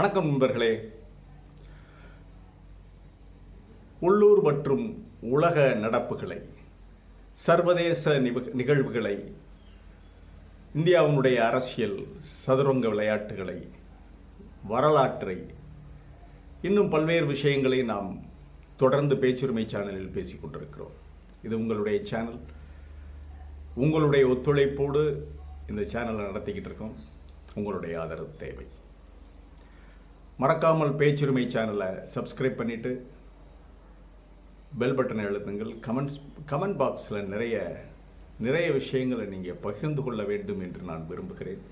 வணக்கம் நண்பர்களே. உள்ளூர் மற்றும் உலக நடப்புகளை, சர்வதேச நிகழ்வுகளை, இந்தியாவினுடைய அரசியல், சதுரங்க விளையாட்டுகளை, வரலாற்றை, இன்னும் பல்வேறு விஷயங்களை நாம் தொடர்ந்து பேச்சுரிமை சேனலில் பேசிக் கொண்டிருக்கிறோம். இது உங்களுடைய சேனல். உங்களுடைய ஒத்துழைப்போடு இந்த சேனலை நடத்திக்கிட்டு இருக்கோம். உங்களுடைய ஆதரவு தேவை. மறக்காமல் பேச்சுரிமை சேனலை சப்ஸ்கிரைப் பண்ணிட்டு பெல் பட்டனை அழுத்துங்கள். கமெண்ட் பாக்ஸில் நிறைய விஷயங்களை நீங்கள் பகிர்ந்து கொள்ள வேண்டும் என்று நான் விரும்புகிறேன்.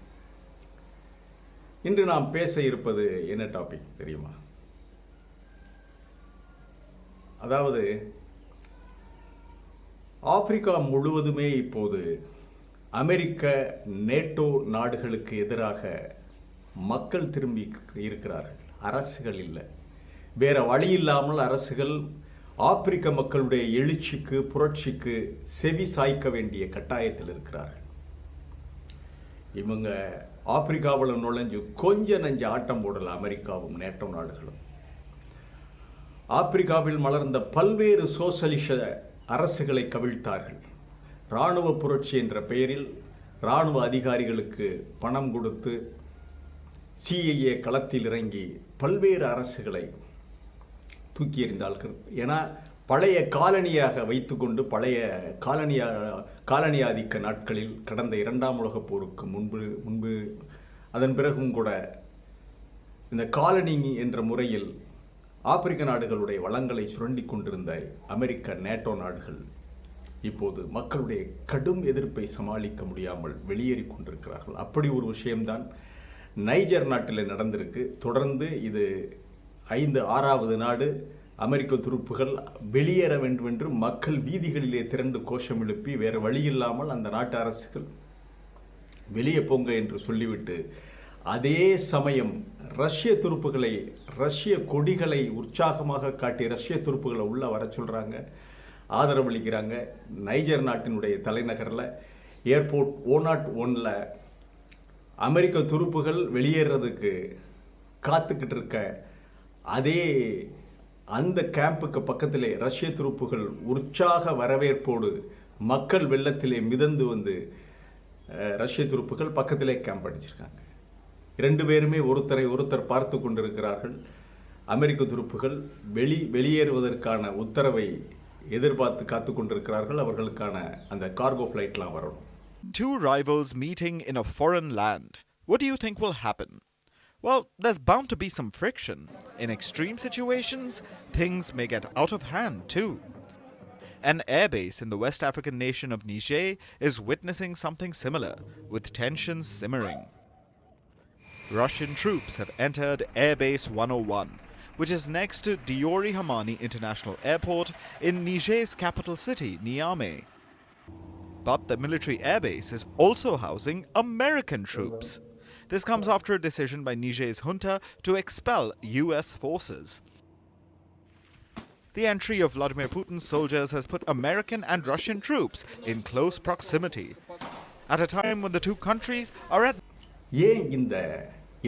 இன்று நாம் பேச இருப்பது என்ன டாபிக் தெரியுமா? அதாவது ஆப்பிரிக்கா முழுவதுமே இப்போது அமெரிக்க நேட்டோ நாடுகளுக்கு எதிராக மக்கள் திரும்பி இருக்கிறார்கள். அரசுகள் இல்லை, வேற வழி இல்லாமல் அரசுகள் ஆப்பிரிக்க மக்களுடைய எழுச்சிக்கு, புரட்சிக்கு செவி சாய்க்க வேண்டிய கட்டாயத்தில் இருக்கிறார்கள். இவங்க ஆப்பிரிக்காவில் நுழைஞ்சு கொஞ்ச நஞ்சு ஆட்டம் போடல. அமெரிக்காவும் நேட்டோ நாடுகளும் ஆப்பிரிக்காவில் மலர்ந்த பல்வேறு சோசலிச அரசுகளை கவிழ்த்தார்கள். இராணுவ புரட்சி என்ற பெயரில் இராணுவ அதிகாரிகளுக்கு பணம் கொடுத்து சிஐஏ களத்தில் இறங்கி பல்வேறு அரசுகளை தூக்கி எறிந்தார்கள். ஏன்னா பழைய காலனியாக வைத்துக்கொண்டு, பழைய காலனியாதிக்க நாட்களில் கடந்த 2ஆம் உலகப் போருக்கு முன்பு அதன் பிறகும் கூட இந்த காலனி என்ற முறையில் ஆப்பிரிக்க நாடுகளுடைய வளங்களை சுரண்டி கொண்டிருந்த அமெரிக்க நேட்டோ நாடுகள் இப்போது மக்களுடைய கடும் எதிர்ப்பை சமாளிக்க முடியாமல் வெளியேறி கொண்டிருக்கிறார்கள். அப்படி ஒரு விஷயம்தான் நைஜர் நாட்டில் நடந்திருக்கு. தொடர்ந்து இது 6வது நாடு. அமெரிக்க துருப்புகள் வெளியேற வேண்டும் என்று மக்கள் வீதிகளிலே திரண்டு கோஷம் எழுப்பி வேற வழியில்லாமல் அந்த நாட்டு அரசுகள் வெளியே போங்க என்று சொல்லிவிட்டு, அதே சமயம் ரஷ்ய கொடிகளை உற்சாகமாக காட்டி ரஷ்ய துருப்புகளை உள்ள வர சொல்றாங்க, ஆதரவளிக்கிறாங்க. நைஜர் நாட்டினுடைய தலைநகரில் ஏர்போர்ட் 001ல் அமெரிக்க துருப்புகள் வெளியேறதுக்கு காத்துக்கிட்டு இருக்க அந்த கேம்புக்கு பக்கத்திலே ரஷ்ய துருப்புகள் உற்சாக வரவேற்போடு மக்கள் வெள்ளத்திலே மிதந்து வந்து ரஷ்ய துருப்புகள் பக்கத்திலே கேம்ப் அடிச்சிருக்காங்க. 2 பேருமே ஒருத்தர் பார்த்து கொண்டிருக்கிறார்கள். அமெரிக்க துருப்புகள் வெளியேறுவதற்கான உத்தரவை எதிர்பார்த்து காத்து கொண்டிருக்கிறார்கள். அவர்களுக்கான அந்த கார்கோ ஃபிளைட்லாம் வரணும். Two rivals meeting in a foreign land. What do you think will happen? Well, there's bound to be some friction. In extreme situations, things may get out of hand too. An airbase in the West African nation of Niger is witnessing something similar, with tensions simmering. Russian troops have entered Airbase 101, which is next to Diori Hamani International Airport in Niger's capital city, Niamey. But the military airbase is also housing American troops. This comes after a decision by Niger's junta to expel US forces. The entry of Vladimir Putin's soldiers has put American and Russian troops in close proximity at a time when the two countries are at. ஏன் இந்த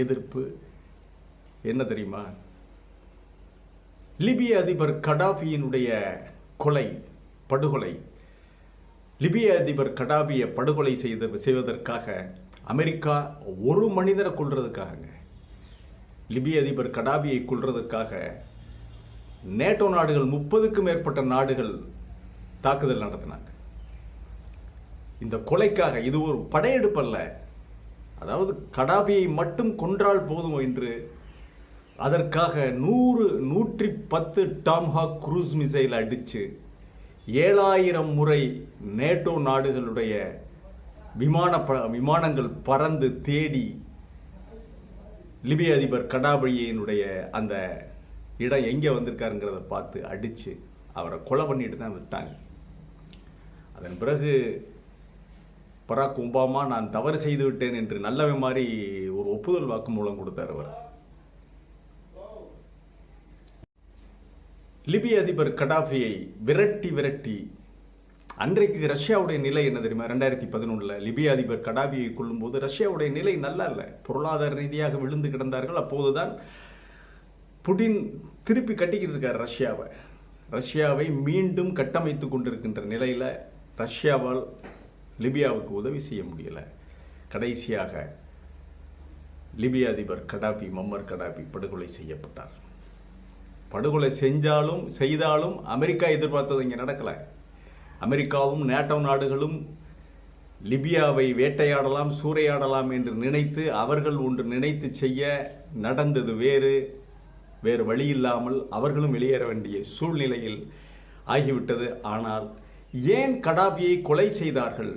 எதிர்ப்பு என்ன தெரியுமா? லிபிய அதிபர் கடாபியினுடைய படுகொலை, லிபிய அதிபர் கடாபியை படுகொலை செய்வதற்காக அமெரிக்கா ஒரு மனிதரை கொல்றதுக்காக, லிபிய அதிபர் கடாபியை கொல்றதுக்காக நேட்டோ நாடுகள் 30க்கும் மேற்பட்ட நாடுகள் தாக்குதல் நடத்தினாங்க. இந்த கொலைக்காக இது ஒரு படையெடுப்பு அல்ல. அதாவது கடாபியை மட்டும் கொன்றால் போதும் என்று அதற்காக 110 டாம்ஹாக் குரூஸ் மிசைல் அடிச்சு 7000 முறை நேட்டோ நாடுகளுடைய விமானங்கள் பறந்து தேடி லிபிய அதிபர் கடாபியினுடைய அந்த இடம் எங்கே வந்திருக்காருங்கிறத பார்த்து அடிச்சு அவரை கொலை பண்ணிட்டு தான் விட்டாங்க. அதன் பிறகு பராக் ஒபாமா நான் தவறு செய்து விட்டேன் என்று நல்லவை மாதிரி ஒரு ஒப்புதல் வாக்குமூலம் கொடுத்தார். அவர் லிபிய அதிபர் கடாபியை விரட்டி அன்றைக்கு ரஷ்யாவுடைய நிலை என்ன தெரியுமா? 2011 லிபியா அதிபர் கடாபியை கொள்ளும்போது ரஷ்யாவுடைய நிலை நல்லா இல்லை, பொருளாதார ரீதியாக விழுந்து கிடந்தார்கள். அப்போதுதான் புடின் திருப்பி கட்டிக்கிட்டு இருக்கார் ரஷ்யாவை மீண்டும் கட்டமைத்து கொண்டிருக்கின்ற நிலையில் ரஷ்யாவால் லிபியாவுக்கு உதவி செய்ய முடியல. கடைசியாக லிபியா அதிபர் கடாபி, மம்மர் கடாபி படுகொலை செய்யப்பட்டார். படுகொலை செய்தாலும் அமெரிக்கா எதிர்பார்த்தது இங்கே நடக்கல. அமெரிக்காவும் நேட்டோ நாடுகளும் லிபியாவை வேட்டையாடலாம், சூறையாடலாம் என்று நினைத்து அவர்கள் ஒன்று நினைத்து செய்ய நடந்தது வேறு வழி இல்லாமல் அவர்களும் வெளியேற வேண்டிய சூழ்நிலையில் ஆகிவிட்டது. ஆனால் ஏன் கடாபியை கொலை செய்தார்கள்?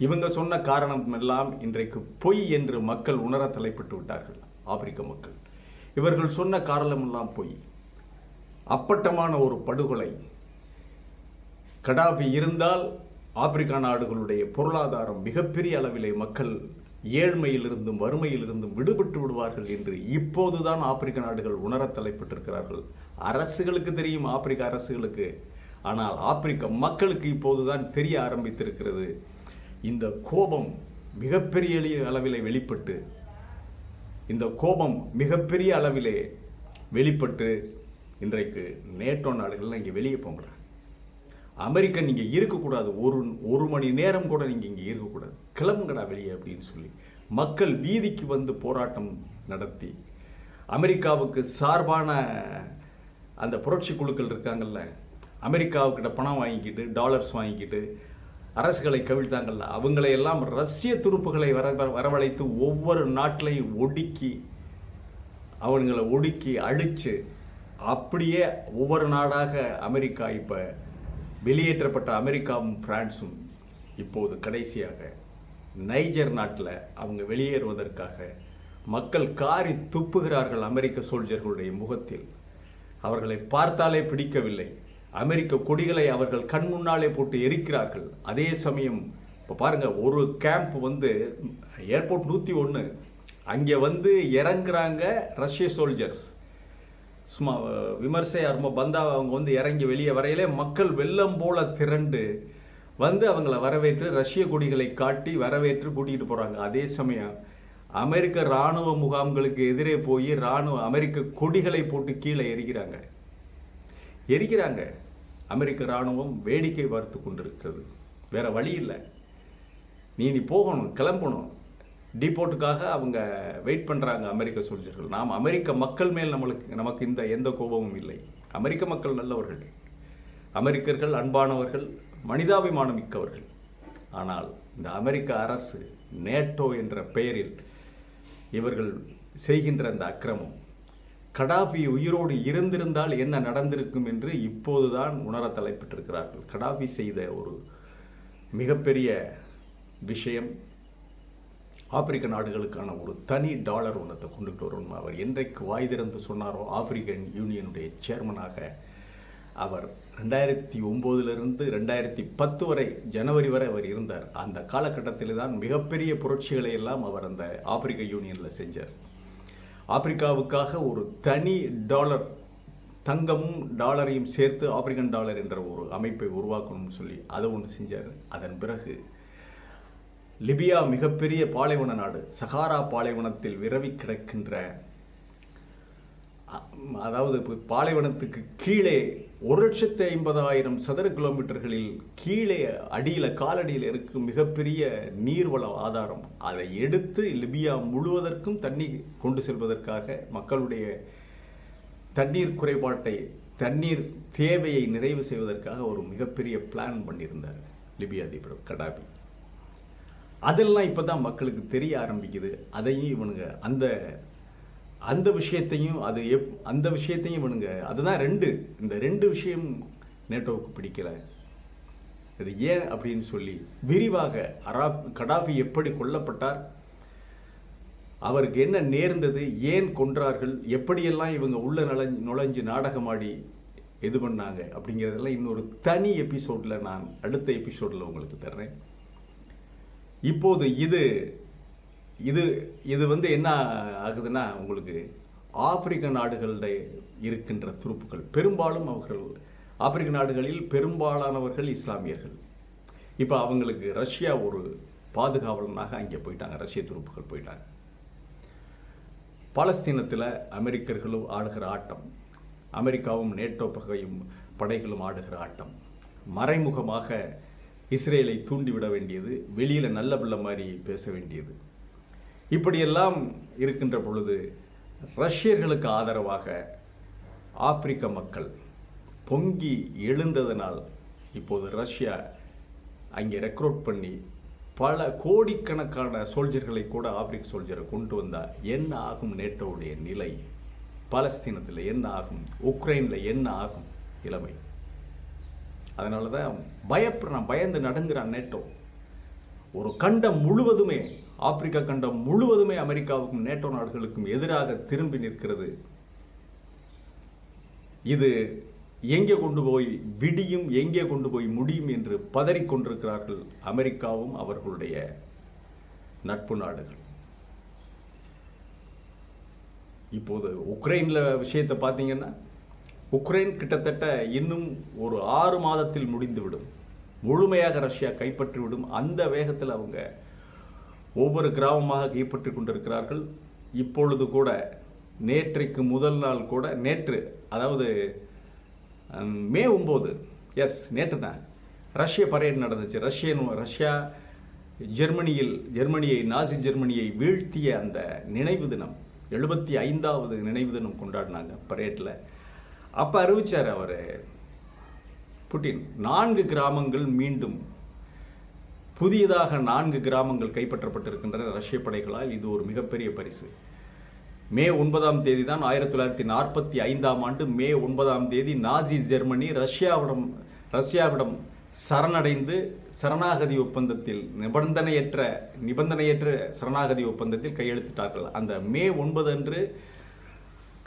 இவங்க சொன்ன காரணம் எல்லாம் இன்றைக்கு பொய் என்று மக்கள் உணர தலைப்பட்டு விட்டார்கள். ஆப்பிரிக்க மக்கள் இவர்கள் சொன்ன காரணம் எல்லாம் பொய். அப்பட்டமான ஒரு படுகொலை. கடாபி இருந்தால் ஆப்பிரிக்கா நாடுகளுடைய பொருளாதாரம் மிகப்பெரிய அளவிலே மக்கள் ஏழ்மையிலிருந்தும் வறுமையிலிருந்தும் விடுபட்டு விடுவார்கள் என்று இப்போதுதான் ஆப்பிரிக்க நாடுகள் உணர தலைப்பட்டிருக்கிறார்கள். அரசுகளுக்கு தெரியும், ஆப்பிரிக்க அரசுகளுக்கு. ஆனால் ஆப்பிரிக்க மக்களுக்கு இப்போதுதான் தெரிய ஆரம்பித்திருக்கிறது. இந்த கோபம் மிகப்பெரிய அளவிலே வெளிப்பட்டு இன்றைக்கு நேட்டோ நாடுகள் இங்கே வெளியே போங்க, அமெரிக்கா நீங்க இருக்கக்கூடாது, ஒரு மணி நேரம் கூட நீங்க இங்க இருக்கக்கூடாது, கிளம்புங்கடா வெளியே அப்படின்னு சொல்லி மக்கள் வீதிக்கு வந்து போராட்டம் நடத்தி அமெரிக்காவுக்கு சார்பான அந்த புரட்சி குழுக்கள் இருக்காங்கல்ல, அமெரிக்காவுக்கிட்ட பணம் வாங்கிக்கிட்டு டாலர்ஸ் வாங்கிக்கிட்டு அரசுகளை கவிழ்த்தாங்கல்ல, அவங்களை எல்லாம் ரஷ்ய துருப்புகளை வரவழைத்து ஒவ்வொரு நாட்டிலையும் ஒடுக்கி அழிச்சு அப்படியே ஒவ்வொரு நாடாக அமெரிக்கா இப்ப வெளியேற்றப்பட்ட அமெரிக்காவும் பிரான்சும் இப்போது கடைசியாக நைஜர் நாட்டில் அவங்க வெளியேறுவதற்காக மக்கள் காரி துப்புகிறார்கள் அமெரிக்க சோல்ஜர்களுடைய முகத்தில். அவர்களை பார்த்தாலே பிடிக்கவில்லை. அமெரிக்க கொடிகளை அவர்கள் கண் முன்னாலே போட்டு எரிக்கிறார்கள். அதே சமயம் இப்போ பாருங்க, ஒரு கேம்ப் வந்து ஏர்போர்ட் 101 அங்கே வந்து இறங்குறாங்க ரஷ்ய சோல்ஜர்ஸ். சும்மா விமர்சையா ரொம்ப பந்தா அவங்க வந்து இறங்கி வெளியே வரையிலே மக்கள் வெள்ளம் போல திரண்டு வந்து அவங்கள வரவேற்று ரஷ்ய கொடிகளை காட்டி வரவேற்று கூட்டிகிட்டு போறாங்க. அதே சமயம் அமெரிக்க இராணுவ முகாம்களுக்கு எதிரே போய் அமெரிக்க கொடிகளை போட்டு கீழே எரிக்கிறாங்க. அமெரிக்க இராணுவம் வேடிக்கை பார்த்து கொண்டிருக்கிறது. வேற வழி இல்லை, நீ போகணும், கிளம்பணும். டிபோர்ட்டுக்காக அவங்க வெயிட் பண்றாங்க அமெரிக்க சோல்ஜர்கள். நாம் அமெரிக்க மக்கள் மேல் நமக்கு எந்த கோபமும் இல்லை. அமெரிக்க மக்கள் நல்லவர்கள், அமெரிக்கர்கள் அன்பானவர்கள், மனிதாபிமானம் மிக்கவர்கள். ஆனால் இந்த அமெரிக்க அரசு நேட்டோ என்ற பெயரில் இவர்கள் செய்கின்ற அந்த அக்கிரமம், கடாபி உயிரோடு இருந்திருந்தால் என்ன நடந்திருக்கும் என்று இப்போதுதான் உணர தலைப்பட்டிருக்கிறார்கள். கடாபி செய்த ஒரு மிகப்பெரிய விஷயம், ஆப்பிரிக்க நாடுகளுக்கான ஒரு தனி டாலர் ஒன்றத்தை கொண்டுட்டு வரணும். அவர் என்றைக்கு வாய் திறந்து சொன்னாரோ, ஆப்பிரிக்கன் யூனியனுடைய சேர்மனாக அவர் 2009 2010 வரை, ஜனவரி வரை அவர் இருந்தார். அந்த காலகட்டத்தில் தான் மிகப்பெரிய புரட்சிகளை எல்லாம் அவர் அந்த ஆப்பிரிக்க யூனியனில் செஞ்சார். ஆப்பிரிக்காவுக்காக ஒரு தனி டாலர், தங்கமும் டாலரையும் சேர்த்து ஆப்பிரிக்கன் டாலர் என்ற ஒரு அமைப்பை உருவாக்கணும்னு சொல்லி அதை ஒன்று செஞ்சார். அதன் பிறகு லிபியா மிகப்பெரிய பாலைவன நாடு, சஹாரா பாலைவனத்தில் விரவி கிடக்கின்ற, அதாவது பாலைவனத்துக்கு கீழே 1,50,000 சதுர கிலோமீட்டர்களில் கீழே காலடியில் இருக்கும் மிகப்பெரிய நீர்வள ஆதாரம். அதை எடுத்து லிபியா முழுவதற்கும் தண்ணீர் கொண்டு செல்வதற்காக மக்களுடைய தண்ணீர் குறைபாட்டை, தண்ணீர் தேவையை நிறைவு செய்வதற்காக ஒரு மிகப்பெரிய பிளான் பண்ணியிருந்தார் லிபியா அதிபர் கடாபி. அதெல்லாம் இப்பதான் மக்களுக்கு தெரிய ஆரம்பிக்குது. அதையும் இவனுங்க அந்த விஷயத்தையும் இவனுங்க, அதுதான் இந்த ரெண்டு விஷயம் நேட்டோவுக்கு பிடிக்கல. இது ஏன் அப்படின்னு சொல்லி விரிவாக கடாபி எப்படி கொல்லப்பட்டார், அவருக்கு என்ன நேர்ந்தது, ஏன் கொன்றார்கள், எப்படியெல்லாம் இவங்க உள்ள நுழைஞ்சு நாடகமாடி இது பண்ணாங்க அப்படிங்கிறதெல்லாம் இன்னொரு தனி எபிசோட்ல நான் அடுத்த எபிசோட்ல உங்களுக்கு தர்றேன். இப்போது இது வந்து என்ன ஆகுதுன்னா, உங்களுக்கு ஆப்பிரிக்க நாடுகளில் இருக்கின்ற துருப்புக்கள் பெரும்பாலும் ஆப்பிரிக்க நாடுகளில் பெரும்பாலானவர்கள் இஸ்லாமியர்கள். இப்போ அவங்களுக்கு ரஷ்யா ஒரு பாதுகாவலனாக அங்கே போயிட்டாங்க, ரஷ்ய துருப்புகள் போயிட்டாங்க. பாலஸ்தீனத்தில் அமெரிக்கர்களும் ஆடுகிற ஆட்டம், அமெரிக்காவும் நேட்டோ படைகளும் ஆடுகிற ஆட்டம், மறைமுகமாக இஸ்ரேலை தூண்டிவிட வேண்டியது, வெளியில் நல்ல பிள்ளை மாதிரி பேச வேண்டியது, இப்படியெல்லாம் இருக்கின்ற பொழுது ரஷ்யர்களுக்கு ஆதரவாக ஆப்பிரிக்க மக்கள் பொங்கி எழுந்ததனால் இப்போது ரஷ்யா அங்கே ரெக்ரூட் பண்ணி பல கோடிக்கணக்கான சோல்ஜர்களை கூட, ஆப்பிரிக்க சோல்ஜரை கொண்டு வந்தால் என்ன ஆகும் நேட்டோவுடைய நிலை? பாலஸ்தீனத்தில் என்ன ஆகும்? உக்ரைனில் என்ன ஆகும் நிலைமை? அதனால தான் பயந்து நடுங்கிறான் நேட்டோ. ஒரு கண்டம் முழுவதுமே, ஆப்பிரிக்கா கண்டம் முழுவதுமே அமெரிக்காவுக்கும் நேட்டோ நாடுகளுக்கும் எதிராக திரும்பி நிற்கிறது. இது எங்கே கொண்டு போய் விடியும், எங்கே கொண்டு போய் முடியும் என்று பதறிக்கொண்டிருக்கிறார்கள் அமெரிக்காவும் அவர்களுடைய நட்பு நாடுகள். இப்போது உக்ரைன்ல விஷயத்தை பார்த்தீங்கன்னா, உக்ரைன் கிட்டத்தட்ட இன்னும் ஒரு 6 மாதத்தில் முடிந்துவிடும், முழுமையாக ரஷ்யா கைப்பற்றிவிடும். அந்த வேகத்தில் அவங்க ஒவ்வொரு கிராமமாக கைப்பற்றி கொண்டிருக்கிறார்கள். இப்பொழுது கூட நேற்றைக்கு முதல் நாள் கூட, நேற்று அதாவது மே 9, நேற்று தான் ரஷ்ய பரேட் நடந்துச்சு. ரஷ்யா ஜெர்மனியை, நாசி ஜெர்மனியை வீழ்த்திய அந்த நினைவு தினம், 75வது நினைவு தினம் கொண்டாடினாங்க பரேட்ல. அப்ப அறிவிச்சார் அவர் புட்டின், 4 கிராமங்கள் மீண்டும் புதியதாக 4 கிராமங்கள் கைப்பற்றப்பட்டிருக்கின்றன ரஷ்ய படைகளால். இது ஒரு மிகப்பெரிய பரிசு. மே 9ஆம் தேதி தான் 1945ஆம் ஆண்டு மே 9ஆம் தேதி நாசி ஜெர்மனி ரஷ்யாவிடம் சரணடைந்து சரணாகதி ஒப்பந்தத்தில், நிபந்தனையற்ற சரணாகதி ஒப்பந்தத்தில் கையெழுத்திட்டார்கள். அந்த மே 9 அன்று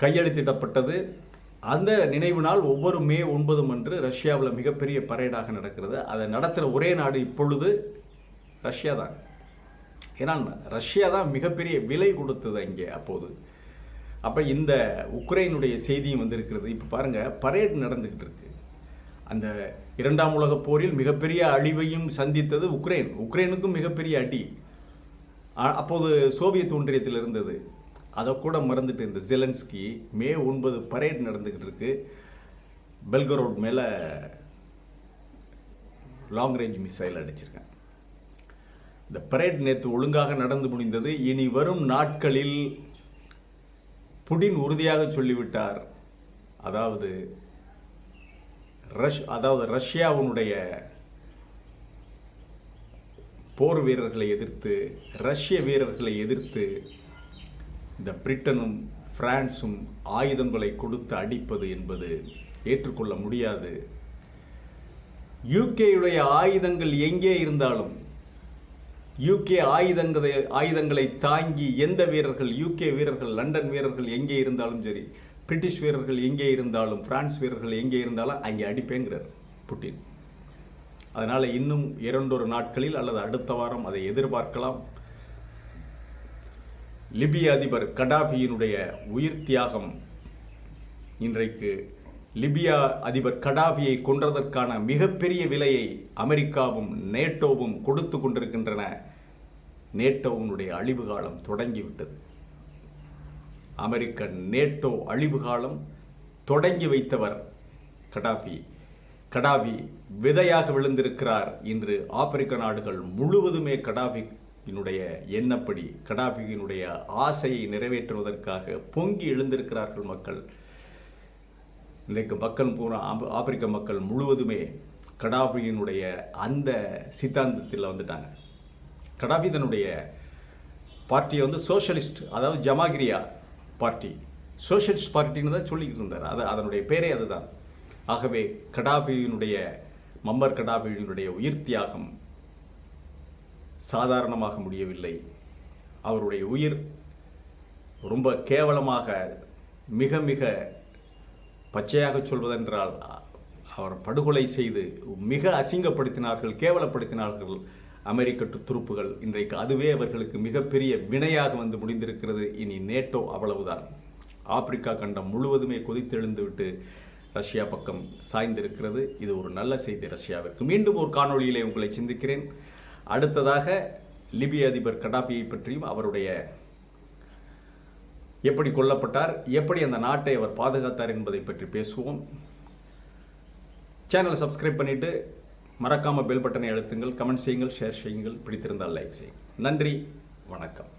கையெழுத்திடப்பட்டது. அந்த நினைவு நாள் ஒவ்வொரு மே 9 அன்று ரஷ்யாவில் மிகப்பெரிய பரேடாக நடக்கிறது. அதை நடத்துகிற ஒரே நாடு இப்பொழுது ரஷ்யா தான். ஏன்னா ரஷ்யா தான் மிகப்பெரிய விலை கொடுத்தது அங்கே அப்போது. அப்ப இந்த உக்ரைனுடைய செய்தியும் வந்திருக்கிறது. இப்ப பாருங்க, பரேட் நடந்துகிட்டு இருக்கு. அந்த 2ஆம் உலகப் போரில் மிகப்பெரிய அழிவையும் சந்தித்தது உக்ரைனுக்கும் மிகப்பெரிய அடி அப்போது சோவியத் ஒன்றியத்தில் இருந்தது. அதை கூட மறந்துட்டு இந்த ஜெலன்ஸ்கி மே 9 பரேட் நடந்துகிட்டு இருக்கு. பெல்கரோட் மேல லாங் ரேஞ்ச் மிசைல் அடிச்சிருக்கேன். இந்த பரேட் நேற்று ஒழுங்காக நடந்து முடிந்தது. இனி வரும் நாட்களில் புடின் உறுதியாக சொல்லிவிட்டார், அதாவது ரஷ்யாவினுடைய போர் வீரர்களை எதிர்த்து, ரஷ்ய வீரர்களை எதிர்த்து இந்த பிரிட்டனும் பிரான்சும் ஆயுதங்களை கொடுத்து அடிப்பது என்பது ஏற்றுக்கொள்ள முடியாது. யூகேயுடைய ஆயுதங்கள் எங்கே இருந்தாலும், யூகே ஆயுதங்களை தாங்கி எந்த வீரர்கள், யூகே வீரர்கள், லண்டன் வீரர்கள் எங்கே இருந்தாலும் சரி, பிரிட்டிஷ் வீரர்கள் எங்கே இருந்தாலும், பிரான்ஸ் வீரர்கள் எங்கே இருந்தாலும் அங்கே அடிப்பேங்கிறார் புட்டின். அதனால இன்னும் 2 நாட்களில் அல்லது அடுத்த வாரம் அதை எதிர்பார்க்கலாம். லிபிய அதிபர் கடாபியினுடைய உயிர் தியாகம், இன்றைக்கு லிபியா அதிபர் கடாபியை கொன்றதற்கான மிகப்பெரிய விலையை அமெரிக்காவும் நேட்டோவும் கொடுத்து கொண்டிருக்கின்றன. நேட்டோவினுடைய அழிவு காலம் தொடங்கிவிட்டது. அமெரிக்க நேட்டோ அழிவு காலம் தொடங்கி வைத்தவர் கடாபி விதையாக விழுந்திருக்கிறார். இன்று ஆப்பிரிக்க நாடுகள் முழுவதுமே கடாபியினுடைய எண்ணப்படி, கடாபியினுடைய ஆசையை நிறைவேற்றுவதற்காக பொங்கி எழுந்திருக்கிறார்கள் மக்கள். இன்றைக்கு ஆப்பிரிக்க மக்கள் முழுவதுமே கடாபியினுடைய அந்த சித்தாந்தத்தில் வந்துட்டாங்க. கடாபி தன்னுடைய பார்ட்டியை சோஷலிஸ்ட், அதாவது ஜமாகிரியா பார்ட்டி, சோஷலிஸ்ட் பார்ட்டின்னு தான் சொல்லிக்கிட்டு இருந்தார். அதனுடைய பேரே அதுதான். ஆகவே மம்மர் கடாபியினுடைய உயிர் தியாகம் சாதாரணமாக முடியவில்லை. அவருடைய உயிர் ரொம்ப கேவலமாக, மிக மிக பச்சையாக சொல்வதென்றால் அவர் படுகொலை செய்து மிக அசிங்கப்படுத்தினார்கள், கேவலப்படுத்தினார்கள் அமெரிக்க துருப்புகள். இன்றைக்கு அதுவே அவர்களுக்கு மிகப்பெரிய வினையாக முடிந்திருக்கிறது. இனி நேட்டோ அவ்வளவுதான். ஆப்பிரிக்கா கண்டம் முழுவதுமே கொதித்தெழுந்துவிட்டு ரஷ்யா பக்கம் சாய்ந்திருக்கிறது. இது ஒரு நல்ல செய்தி ரஷ்யாவிற்கு. மீண்டும் ஒரு காணொளியிலே உங்களை சிந்திக்கிறேன். அடுத்ததாக லிபிய அதிபர் கடாபியை பற்றியும் அவருடைய எப்படி கொல்லப்பட்டார், எப்படி அந்த நாட்டை அவர் பாதுகாத்தார் என்பதை பற்றி பேசுவோம். சேனலை சப்ஸ்கிரைப் பண்ணிட்டு மறக்காம பெல் பட்டனை அழுத்துங்கள், கமெண்ட் செய்யுங்கள், ஷேர் செய்யுங்கள், பிடித்திருந்தால் லைக் செய்யுங்கள். நன்றி, வணக்கம்.